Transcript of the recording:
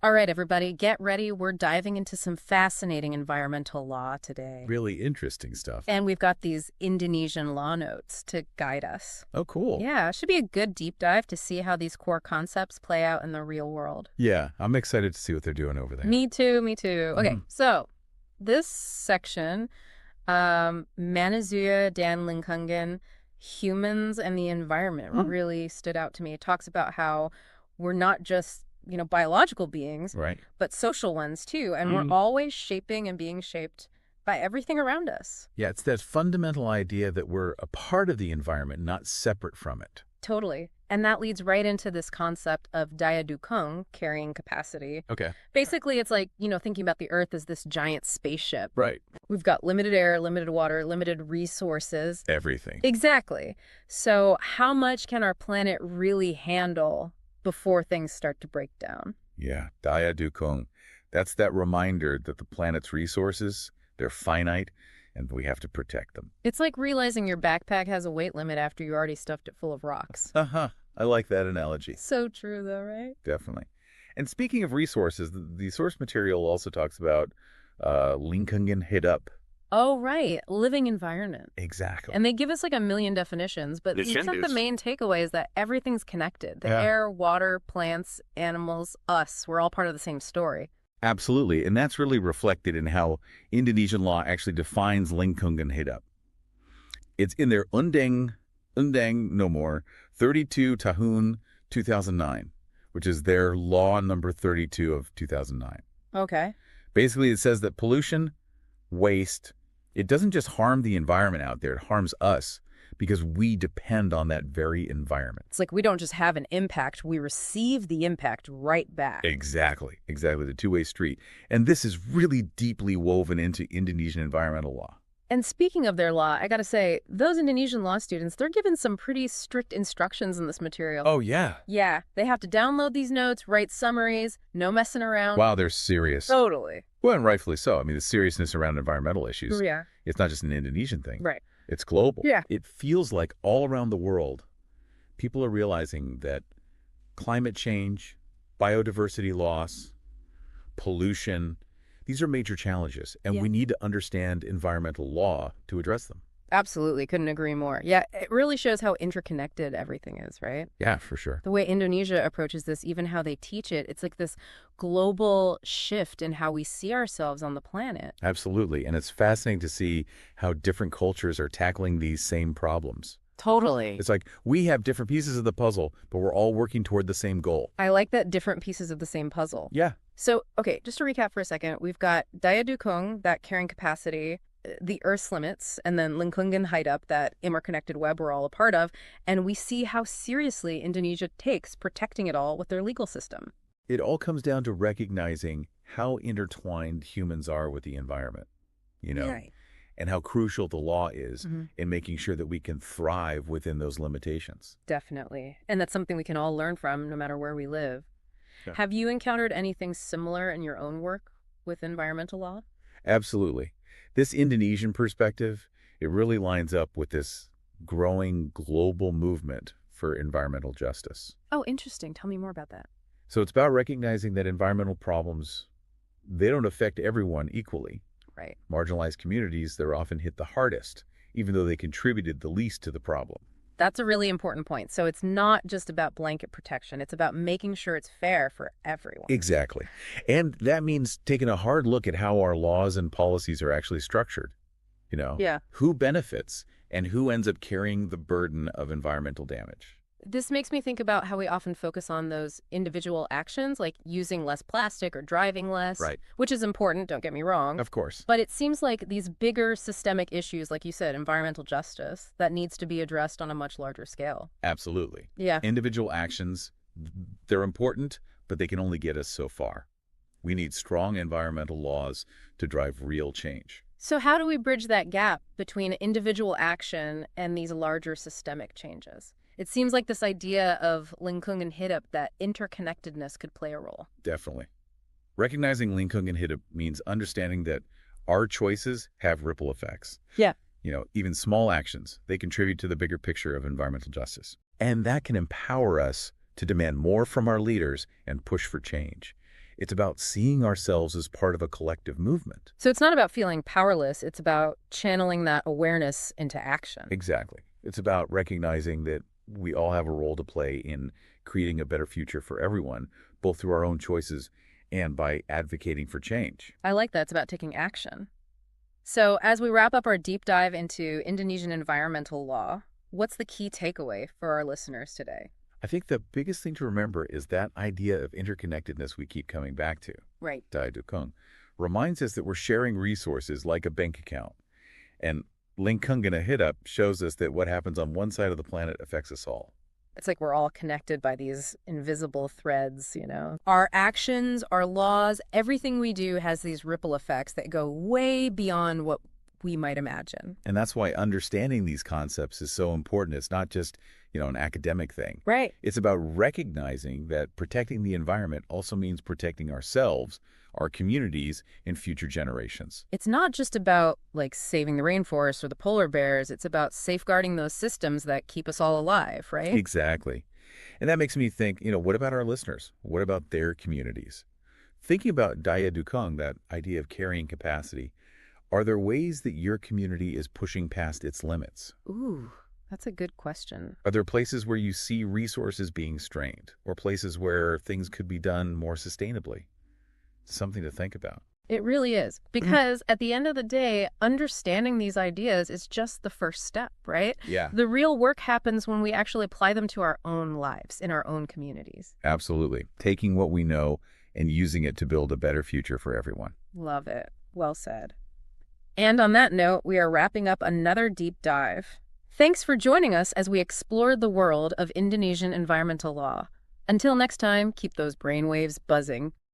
All right, everybody, get ready. We're diving into some fascinating environmental law today. Really interesting stuff. And we've got these Indonesian law notes to guide us. Oh, cool. Yeah, it should be a good deep dive to see how these core concepts play out in the real world. Yeah, I'm excited to see what they're doing over there. Me too, me too. Okay, so this section, Manusia dan Lingkungan, humans and the environment, really stood out to me. It talks about how we're not just biological beings, Right. but social ones too. And we're always shaping and being shaped by everything around us. Yeah, it's that fundamental idea that we're a part of the environment, not separate from it. Totally. And that leads right into this concept of daya dukung, carrying capacity. Okay. Basically, it's like, thinking about the Earth as this giant spaceship. Right. We've got limited air, limited water, limited resources. Everything. Exactly. So how much can our planet really handle before things start to break down? Yeah, daya dukung. That's that reminder that the planet's resources, they're finite, and we have to protect them. It's like realizing your backpack has a weight limit after you already stuffed it full of rocks. I like that analogy. So true, though, right? Definitely. And speaking of resources, the source material also talks about lingkungan hidup. Oh, right. Living environment. Exactly. And they give us like a million definitions, but you said the main takeaway is that everything's connected. The air, water, plants, animals, us, we're all part of the same story. Absolutely. And that's really reflected in how Indonesian law actually defines lingkungan hidup. It's in their Undang Nomor 32 Tahun 2009, which is their law number 32 of 2009. Okay. Basically, it says that pollution, waste, it doesn't just harm the environment out there, it harms us because we depend on that very environment. It's like we don't just have an impact, we receive the impact right back. Exactly, the two-way street. And this is really deeply woven into Indonesian environmental law. And speaking of their law, I gotta say, those Indonesian law students, they're given some pretty strict instructions in this material. Oh, yeah. Yeah, they have to download these notes, write summaries, no messing around. Wow, they're serious. Totally. Well, and rightfully so. I mean, the seriousness around environmental issues, Yeah. it's not just an Indonesian thing. Right. It's global. Yeah. It feels like all around the world, people are realizing that climate change, biodiversity loss, pollution, these are major challenges, and we need to understand environmental law to address them. Absolutely. Couldn't agree more. Yeah, it really shows how interconnected everything is, right? Yeah, for sure. The way Indonesia approaches this, even how they teach it, it's like this global shift in how we see ourselves on the planet. Absolutely. And it's fascinating to see how different cultures are tackling these same problems. Totally. It's like we have different pieces of the puzzle, but we're all working toward the same goal. I like that, different pieces of the same puzzle. Yeah. So, okay, just to recap for a second, we've got daya dukung, that carrying capacity, the Earth's limits, and then lingkungan hidup, that interconnected web we're all a part of, and we see how seriously Indonesia takes protecting it all with their legal system. It all comes down to recognizing how intertwined humans are with the environment, Right. and how crucial the law is in making sure that we can thrive within those limitations. Definitely. And that's something we can all learn from no matter where we live. Yeah. Have you encountered anything similar in your own work with environmental law? Absolutely. This Indonesian perspective, it really lines up with this growing global movement for environmental justice. Oh, interesting. Tell me more about that. So it's about recognizing that environmental problems, they don't affect everyone equally. Right. Marginalized communities, they're often hit the hardest, even though they contributed the least to the problem. That's a really important point. So it's not just about blanket protection. It's about making sure it's fair for everyone. Exactly. And that means taking a hard look at how our laws and policies are actually structured. Yeah. Who benefits and who ends up carrying the burden of environmental damage. This makes me think about how we often focus on those individual actions, like using less plastic or driving less, Right. which is important, don't get me wrong. Of course. But it seems like these bigger systemic issues, like you said, environmental justice, that needs to be addressed on a much larger scale. Absolutely. Yeah. Individual actions, they're important, but they can only get us so far. We need strong environmental laws to drive real change. So how do we bridge that gap between individual action and these larger systemic changes? It seems like this idea of lingkungan hidup, that interconnectedness, could play a role. Definitely. Recognizing lingkungan hidup means understanding that our choices have ripple effects. Yeah. Even small actions, they contribute to the bigger picture of environmental justice. And that can empower us to demand more from our leaders and push for change. It's about seeing ourselves as part of a collective movement. So it's not about feeling powerless. It's about channeling that awareness into action. Exactly. It's about recognizing that we all have a role to play in creating a better future for everyone, both through our own choices and by advocating for change. I like that. It's about taking action. So as we wrap up our deep dive into Indonesian environmental law, what's the key takeaway for our listeners today? I think the biggest thing to remember is that idea of interconnectedness we keep coming back to. Right. Daya Dukung reminds us that we're sharing resources like a bank account. And Lingkungan Hidup shows us that what happens on one side of the planet affects us all. It's like we're all connected by these invisible threads, you know. Our actions, our laws, everything we do has these ripple effects that go way beyond what we might imagine. And that's why understanding these concepts is so important. It's not just, an academic thing. Right. It's about recognizing that protecting the environment also means protecting ourselves, our communities, and future generations. It's not just about, saving the rainforest or the polar bears. It's about safeguarding those systems that keep us all alive, right? Exactly. And that makes me think, what about our listeners? What about their communities? Thinking about Daya Dukung, that idea of carrying capacity, are there ways that your community is pushing past its limits? Ooh, that's a good question. Are there places where you see resources being strained, or places where things could be done more sustainably? Something to think about. It really is. Because at the end of the day, understanding these ideas is just the first step, right? Yeah. The real work happens when we actually apply them to our own lives, in our own communities. Absolutely. Taking what we know and using it to build a better future for everyone. Love it. Well said. And on that note, we are wrapping up another deep dive. Thanks for joining us as we explored the world of Indonesian environmental law. Until next time, keep those brainwaves buzzing.